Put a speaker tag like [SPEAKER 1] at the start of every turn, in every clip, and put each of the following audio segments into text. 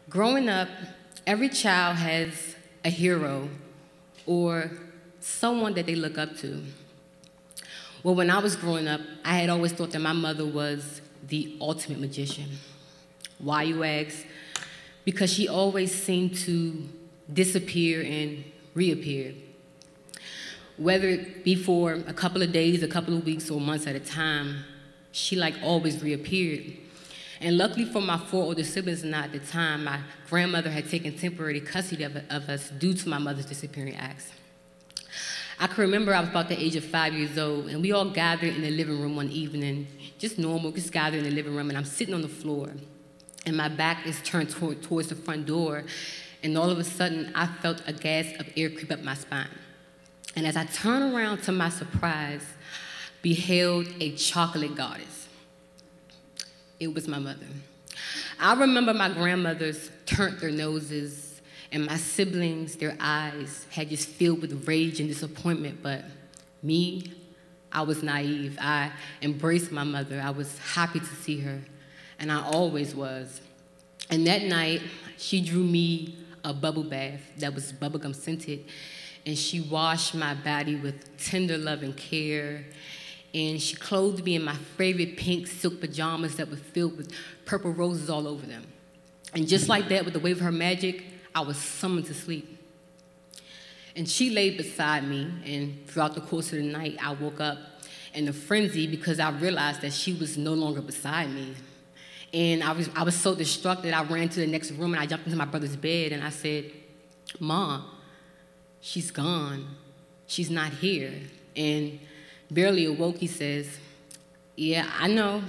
[SPEAKER 1] Growing up, every child has a hero or someone that they look up to. Well, when I was growing up, I had always thought that my mother was the ultimate magician. Why, you ask? Because she always seemed to disappear and reappear. Whether it be for a couple of days, a couple of weeks, or months at a time, she always reappeared. And luckily for my four older siblings and I at the time, my grandmother had taken temporary custody of us due to my mother's disappearing acts. I can remember I was about the age of 5 years old, and we all gathered in the living room one evening, just normal, just gathered in the living room, and I'm sitting on the floor, and my back is turned towards the front door, and all of a sudden, I felt a gasp of air creep up my spine. And as I turned around, to my surprise, beheld a chocolate goddess. It was my mother. I remember my grandmothers turned their noses, and my siblings, their eyes had just filled with rage and disappointment, but me, I was naive. I embraced my mother. I was happy to see her, and I always was. And that night, she drew me a bubble bath that was bubblegum scented, and she washed my body with tender love and care, and she clothed me in my favorite pink silk pajamas that were filled with purple roses all over them. And just like that, with the wave of her magic, I was summoned to sleep. And she laid beside me, and throughout the course of the night, I woke up in a frenzy because I realized that she was no longer beside me. And I was so distraught that I ran to the next room, and I jumped into my brother's bed, and I said, "Mom, she's gone. She's not here." And barely awoke, he says, "Yeah, I know,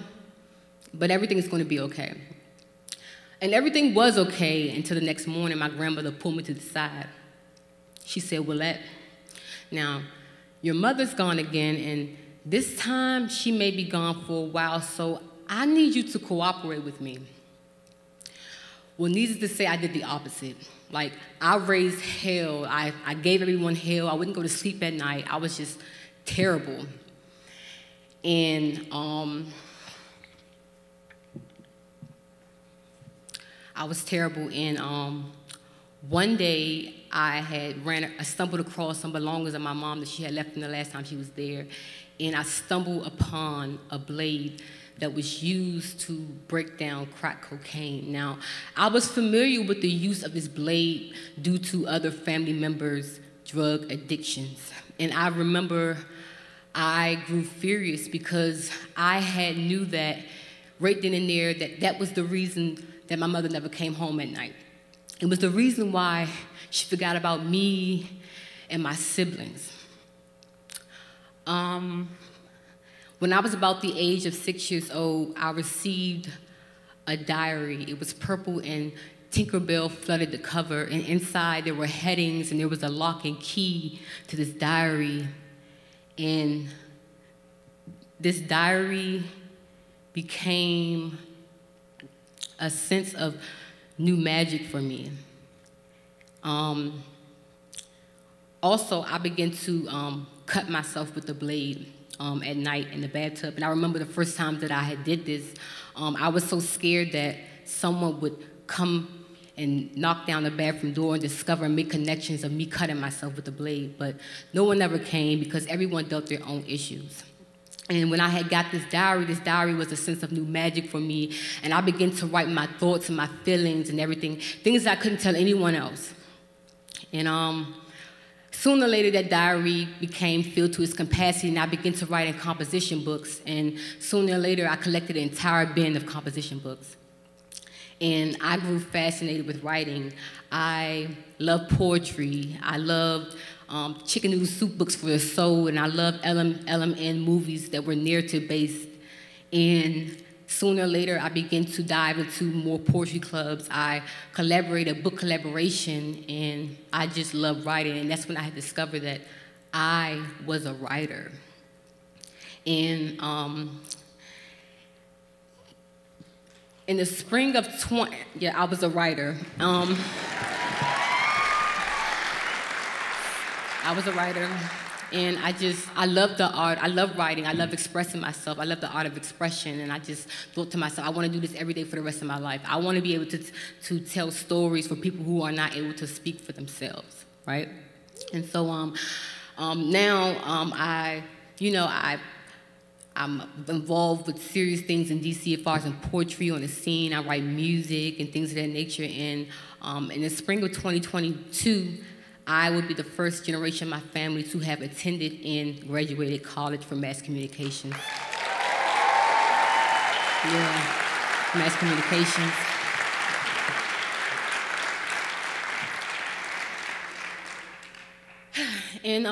[SPEAKER 1] but everything is going to be okay." And everything was okay until the next morning, my grandmother pulled me to the side. She said, "Willette, now, your mother's gone again, and this time she may be gone for a while, so I need you to cooperate with me." Well, needless to say, I did the opposite. I raised hell. I gave everyone hell. I wouldn't go to sleep at night. I was just terrible. And I was terrible. And one day, I stumbled across some belongings of my mom that she had left from the last time she was there. And I stumbled upon a blade that was used to break down crack cocaine. Now, I was familiar with the use of this blade due to other family members' drug addictions. And I remember I grew furious because I had knew that right then and there that was the reason that my mother never came home at night. It was the reason why she forgot about me and my siblings. When I was about the age of 6 years old, I received a diary. It was purple, and Tinkerbell flooded the cover, and inside there were headings, and there was a lock and key to this diary. And this diary became a sense of new magic for me. Also, I began to cut myself with the blade at night in the bathtub. And I remember the first time that I had did this, I was so scared that someone would come and knock down the bathroom door and discover and make connections of me cutting myself with the blade. But no one ever came because everyone dealt their own issues. And when I had got this diary was a sense of new magic for me. And I began to write my thoughts and my feelings and everything, things that I couldn't tell anyone else. And sooner or later, that diary became filled to its capacity, and I began to write in composition books. And sooner or later, I collected an entire bin of composition books. And I grew fascinated with writing. I loved poetry. I loved chicken noodle soup books for the soul, and I loved LMN movies that were narrative-based. And sooner or later, I began to dive into more poetry clubs. I collaborated, book collaboration, and I just loved writing. And that's when I had discovered that I was a writer. And in the spring of I was a writer. I was a writer. And I love the art. I love writing. I love expressing myself. I love the art of expression. And I just thought to myself, I want to do this every day for the rest of my life. I want to be able to tell stories for people who are not able to speak for themselves, right? And so now I'm involved with serious things in DC as far as in poetry on the scene. I write music and things of that nature. And in the spring of 2022, I will be the first generation in my family to have attended and graduated college for mass communications. Yeah, mass communications. And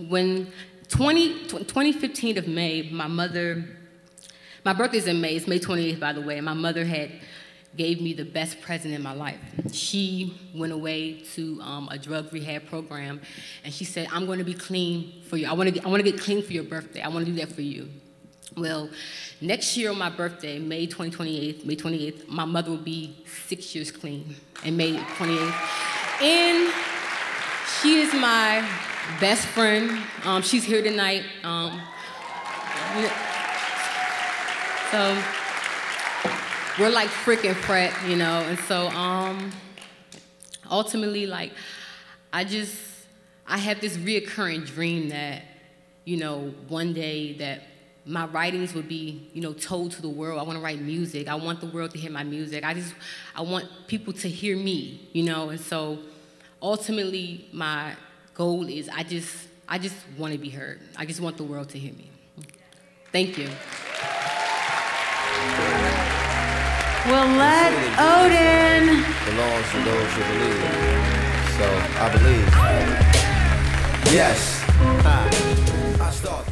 [SPEAKER 1] when 2015 of May, my birthday's in May, it's May 28th, by the way, and my mother gave me the best present in my life. She went away to a drug rehab program, and she said, I'm going to be clean for you. I want to get clean for your birthday. I want to do that for you. Well, next year on my birthday, May 28th, my mother will be 6 years clean, and May 28th. And she is my best friend. She's here tonight. So we're like frick and fret, you know. And so ultimately, like, I have this reoccurring dream that, you know, one day that my writings would be, you know, told to the world. I want to write music. I want the world to hear my music. I want people to hear me, you know. And so ultimately, my goal is I just want to be heard. I just want the world to hear me. Thank you.
[SPEAKER 2] Willette Oden
[SPEAKER 3] belongs to those who believe. So I believe. Yes. I start.